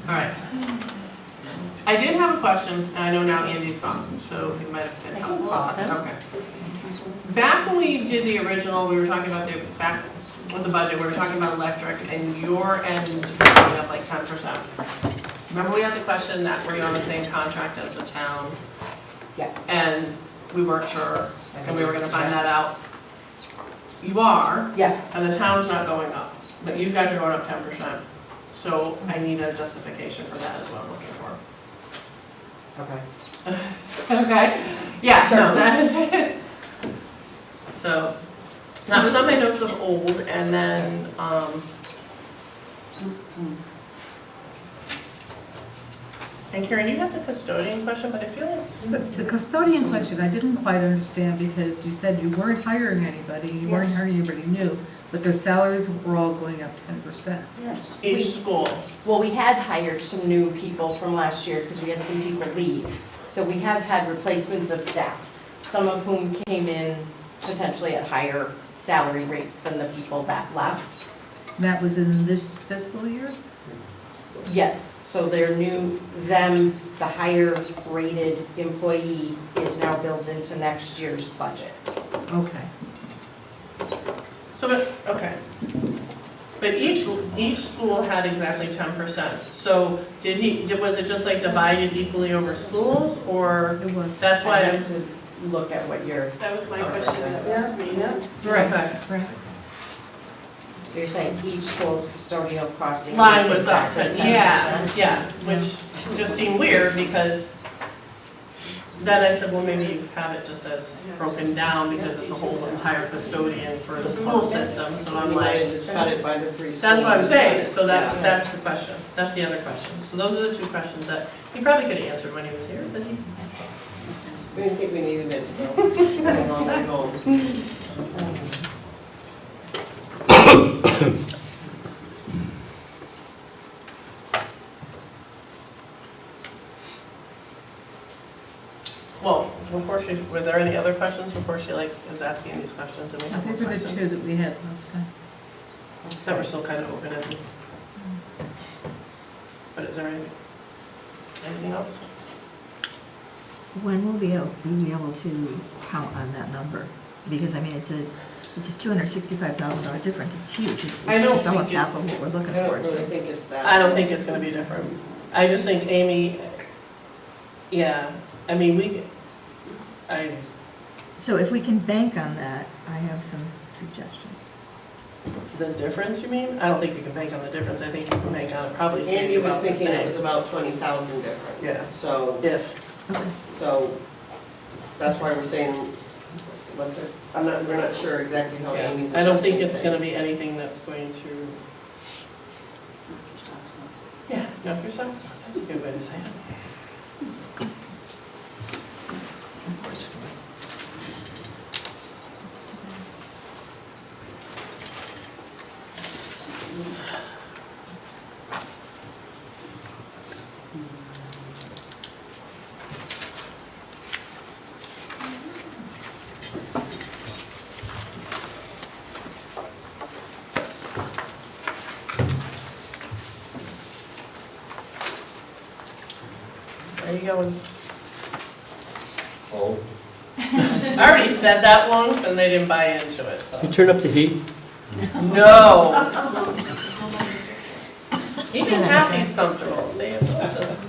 All right. I did have a question, and I know now Andy's gone, so he might have been helpful. Okay. Back when we did the original, we were talking about back with the budget, we were talking about electric, and your end going up like 10%. Remember we had the question that were you on the same contract as the town? Yes. And we weren't sure, and we were gonna find that out. You are, Yes. and the town's not going up, but you guys are going up 10%. So I need a justification for that is what I'm looking for. Okay. Okay, yeah, no, that is it. So, that was on my notes of old, and then, and Karen, you had the custodian question, but I feel like. The custodian question, I didn't quite understand because you said you weren't hiring anybody, you weren't hiring anybody new, but their salaries were all going up 10%. Yes. Each school. Well, we had hired some new people from last year because we had some people leave. So we have had replacements of staff, some of whom came in potentially at higher salary rates than the people that left. That was in this fiscal year? Yes, so their new, the higher rated employee is now built into next year's budget. Okay. So, okay. But each school had exactly 10%. So was it just like divided equally over schools, or? It was. That's why I I'm. have to look at what you're. That was my Okay. question, that was me. Right, Okay. right. You're saying each school's custodial costing. Line was up, exactly 10%? yeah, which just seemed weird because then I said, well, maybe you have it just as broken down because it's a whole entire custodian for the school system, so I'm like. Just cut it by the free schools. That's what I'm saying, so Yeah. that's the question, that's the other question. So those are the two questions that he probably could have answered when he was here, but he. We didn't think we needed it, so hang on, we're going. Well, was there any other questions before she is asking these questions? And we I have more think were the questions two that we had last time. that were still kind of open-ended. But is there anything else? When will we be able to count on that number? Because, I mean, it's a $265,000 difference, it's huge, it's I don't it's almost think half of what we're looking I for. don't really so- think it's that. I don't think it's gonna be different. I just think Amy, yeah, I mean, So if we can bank on that, I have some suggestions. the difference, you mean? I don't think you can bank on the difference, I think you can bank on it probably Andy staying was about the thinking it was same. about 20,000 different. Yeah. So, Okay. That's why we're saying, we're not sure exactly how Yeah. Amy's. I don't think adjusting it's gonna be things. anything that's going to. Yeah, knock your socks off, that's a good way to say it. Where are you going? Oh. I already said that once and they didn't buy into it, so. You turn up the heat? No. Even Happy's comfortable, see, it's just.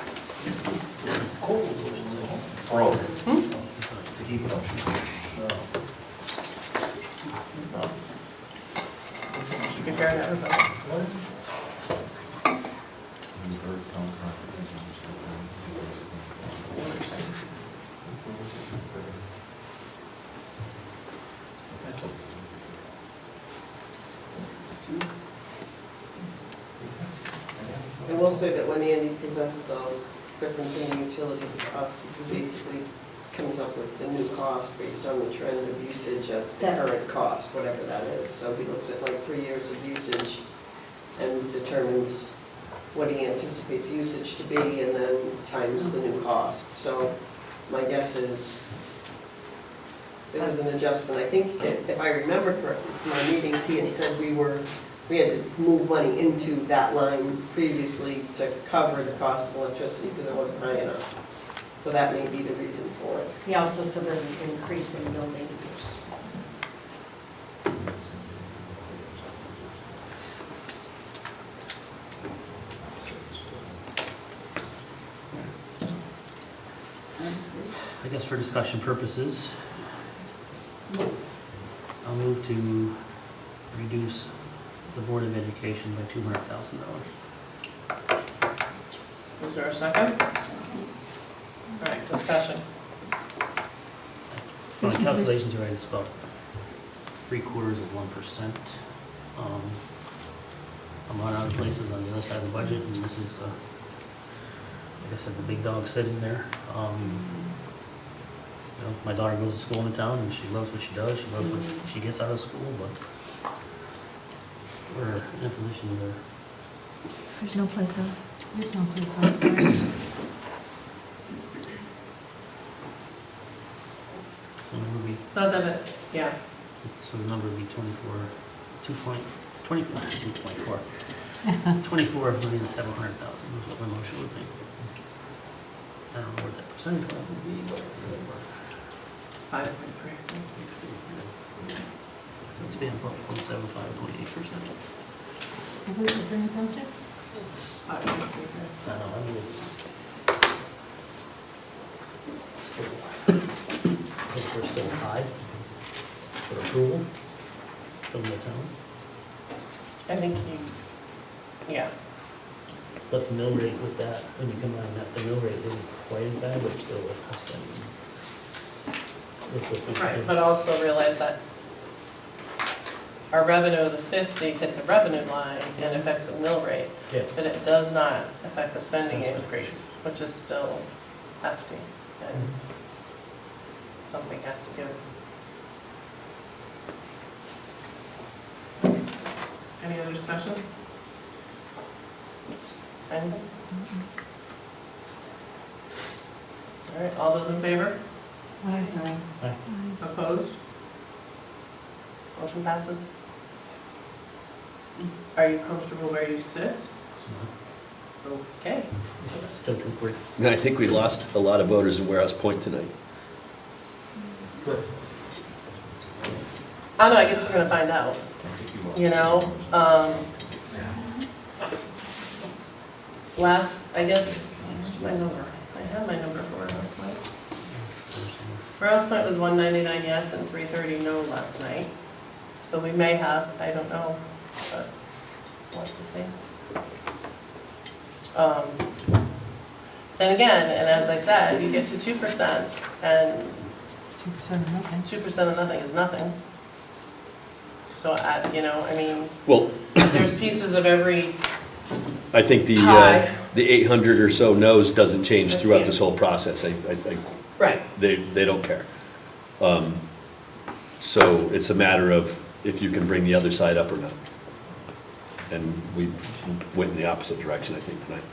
It's cold. Broke. It's a heat pump. You can figure that out. I will say that when Andy presents the difference in the utilities to us, he basically comes up with the new cost based on the trend of usage at the current cost, whatever that is. So he looks at like 3 years of usage and determines what he anticipates usage to be and then times the new cost. So my guess is There was an adjustment. I think, if I remember correctly from our meetings, he had said we had to move money into that line previously to cover the cost of electricity because it wasn't high enough. So that may be the reason for it. He also said there's an increase in building use. I guess for discussion purposes, I'll move to reduce the Board of Education by $200,000. Is there a second? All right, discussion. So my calculations are right, it's about 3/4%. I'm running out of places on the other side of the budget, and this is, like I said, the big dog sitting there. You know, my daughter goes to school in the town, and she loves what she does, she loves what she gets out of school, but we're in a position where There's no place else. There's no place else, right? so the number would be, So that, yeah, so the number would be 24,700,000 is what my motion would be. I don't know what that percentage would be, but 5.3. so it's being about 0.75, 0.8%. So what did you bring it down to? It's, 5.3. I don't know, I mean, it's still, I think we're still high for approval from the town. I think yeah. But the mill rate with that, when you combine that, the mill rate isn't quite as bad, but it's still a spending. Right, but also realize that our revenue of the 50 hit the revenue line and affects the mill rate, Yeah. but it does not affect the spending That's right. increase, which is still hefty, and something has to give. Any other discussion? Anything? All right, all those in favor? Aye. Opposed? Motion passes. Are you comfortable where you sit? Okay. Still think we're And I think we lost a lot of voters in Warehouse Point tonight. good. I don't know, I guess we're gonna find out, you know? I guess, where's my number? I have my number for Warehouse Point. Warehouse Point was 199 yes and 330 no last night. So we may have, I don't know, but what to say. Then again, and as I said, you get to 2% and 2% of nothing. 2% of nothing is nothing. So, you know, I mean, Well, there's pieces of every, I think the Hi. the 800 or so no's doesn't change throughout this whole process. I right, they don't care. So it's a matter of if you can bring the other side up or not. And we went in the opposite direction, I think, tonight.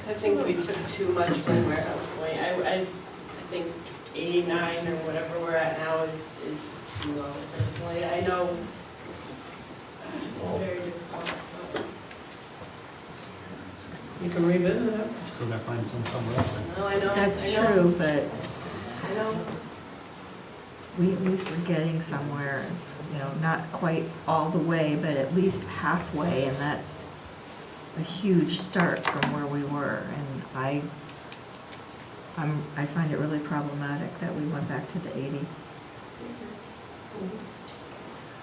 I think we took too much from Warehouse Point. I think 89 or whatever we're at now is too low personally. I know it's very difficult. So. you can revisit it. Still gotta find somewhere else then. No, I know. That's I know, true, but I know. we at least we're getting somewhere, you know, not quite all the way, but at least halfway, and that's a huge start from where we were. And I find it really problematic that we went back to the 80.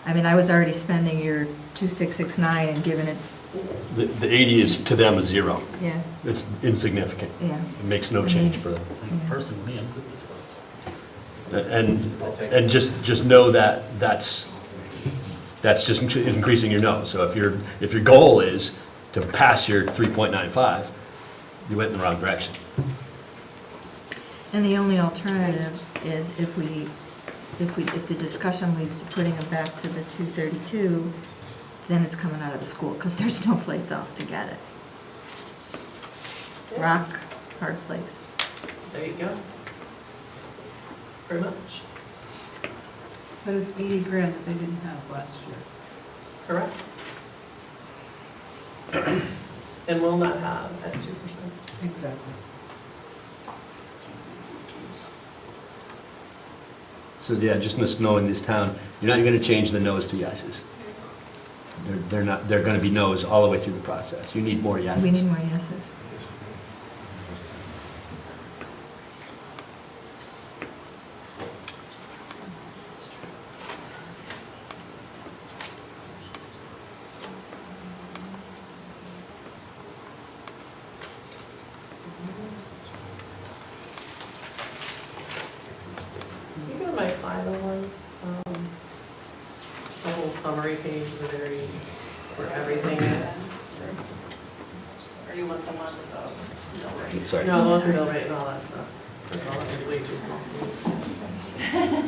I mean, I was already spending your 2669 and giving it, The 80 is, to them, a zero. yeah, It's insignificant. yeah. It makes no change for them. I think personally, I'm good with it. And just know that that's just increasing your no. So if your goal is to pass your 3.95, you went in the wrong direction. And the only alternative is if the discussion leads to putting them back to the 232, then it's coming out of the school, because there's no place else to get it. Rock, hard place. There you go. pretty much. But it's 80 grand that they didn't have last year. Correct. And will not have at 2%. Exactly. So yeah, just knowing this town, you're not gonna change the no's to yeses. They're not, they're gonna be no's all the way through the process. You need more yeses. We need more yeses. You go to my final one, the whole summary page is very, where everything is. Or you want the one with the mill rate? Sorry. No, the one with the mill rate and all that stuff. First of all, that is way too small.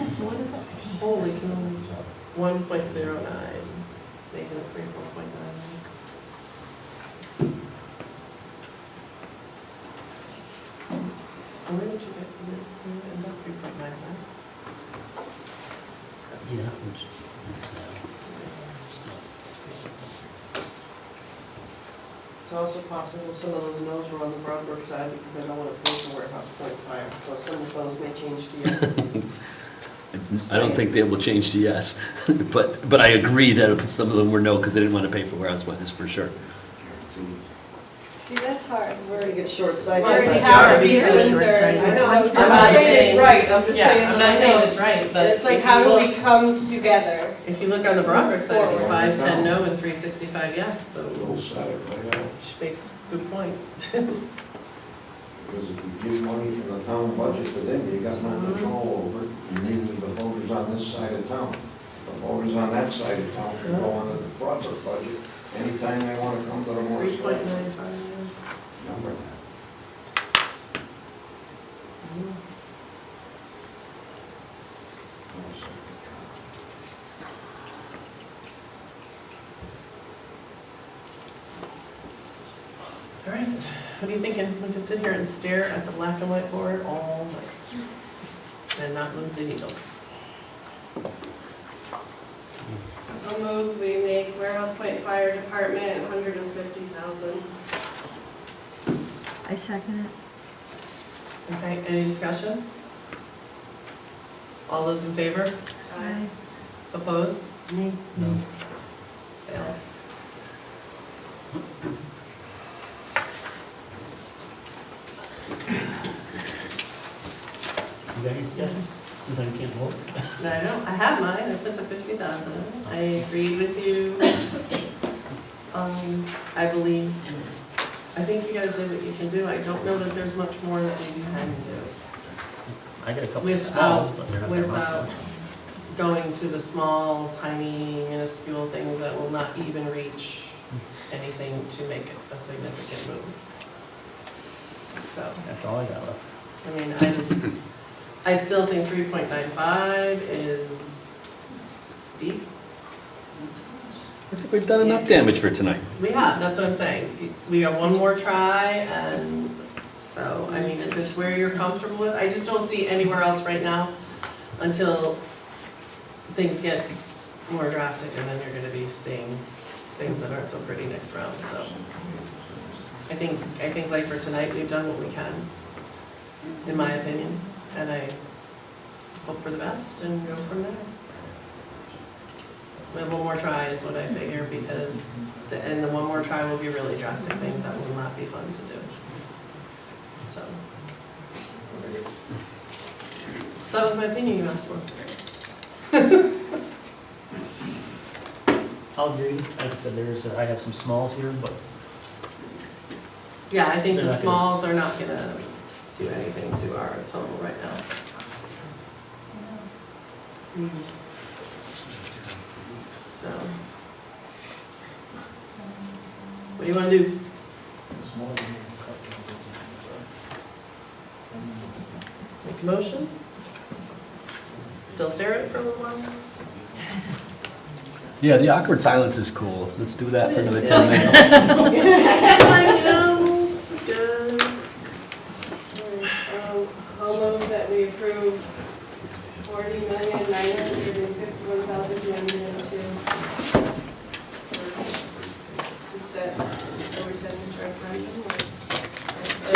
So what is that? Holy cow, 1.09, making it 3.9. Where did you get, where did you end up 3.95? Yeah. It's also possible some of those no's were on the Broadbrook side because they don't want to pay for warehouse point fire, so some of those may change to yeses. I don't think they will change to yes, but I agree that some of them were no because they didn't want to pay for warehouse weapons for sure. See, that's hard. We're gonna get short-sighted. We're in Right. town, Yeah, it's it's Windsor. short-sighted. It's I'm so not saying it's right, I'm just Yeah, saying. I'm not saying it's right, but. It's like, if how you do look- we come together? If you look on the Broadbrook side, it's Forward. 510 no and 365 yes, so Both sides, right now. which makes a good point. Because if you give money from the town budget to them, you got no control over it, and neither the voters on this side of town. The voters on that side of town can go on to the Broadbrook budget anytime they want to come to the Morris. 3.95. Remember that. All right, what are you thinking? We could sit here and stare at the black and white board all night and not move the needle. I'll move, we make warehouse point fire department 150,000. I second it. Okay, any discussion? All those in favor? Aye. Opposed? No. Fails. You got any suggestions? Since I can't vote. No, I know, I have mine, I put the 50,000, I agreed with you. I believe, I think you guys did what you can do, I don't know that there's much more that we can do. I got a couple of Without- smalls, but they're not that without- much. Going to the small, tiny, minuscule things that will not even reach anything to make a significant move. So, That's all I got left. I mean, I still think 3.95 is steep. I think we've done enough damage for tonight. We have, that's what I'm saying. We have one more try, and so, I mean, if it's where you're comfortable with, I just don't see anywhere else right now until things get more drastic, and then you're gonna be seeing things that aren't so pretty next round, so. I think like for tonight, we've done what we can, in my opinion, and I hope for the best and go from there. We have one more try is what I figure, because, and the one more try will be really drastic things that will not be fun to do. So. So that was my opinion you asked for. I'll agree. Like I said, I have some smalls here, but Yeah, I think They're the not gonna- smalls are not gonna do anything to our total right now. So. What do you wanna do? Make a motion? Still stare at it for a little while? Yeah, the awkward silence is cool. Let's do that for another 10 minutes. Like, you know, this is good. I'll move that we approve $30,951,202. To set, are we setting this referendum or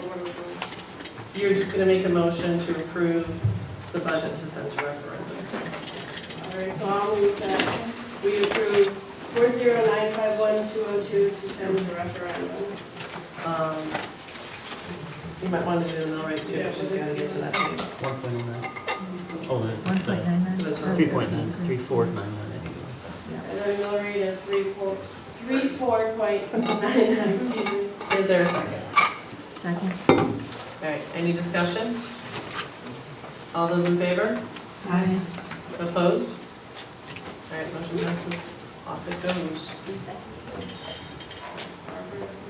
what are we doing? You're just gonna make a motion to approve the budget to send to referendum. All right, so I'll move that we approve 40,951,202 to send to referendum. You might want to do a mill rate too, Yeah, she's gotta get to that page. 1.09. Oh, the 1.99. 3.9, 3499. And then mill rate of 34.99, excuse me. Is there a second? Second. All right, any discussion? All those in favor? Aye. Opposed? All right, motion passes. Off it goes.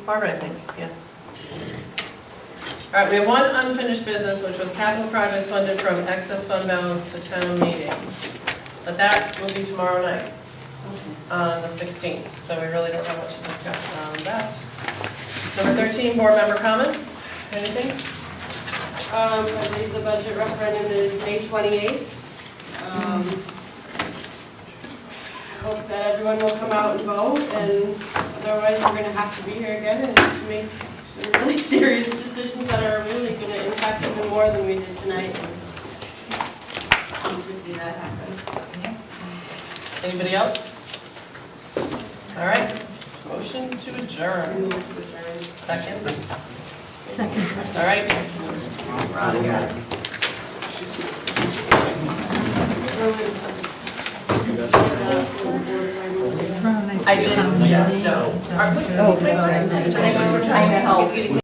Barbara, I think, yeah. All right, we have one unfinished business, which was capital projects funded from excess fund balance to town meeting. But that will be tomorrow night, on the 16th, so we really don't have much to discuss on that. Number 13, board member comments. Anything? I believe the budget referendum is May 28th. I hope that everyone will come out and vote, and otherwise we're going to have to be here again and have to make some really serious decisions that are really going to impact even more than we did tonight. I need to see that happen. Anybody else? All right, motion to adjourn. Move to adjourn. Second. Second. All right. We're out of here. I did, yeah, no. Oh, that's right. That's right. We're trying to help.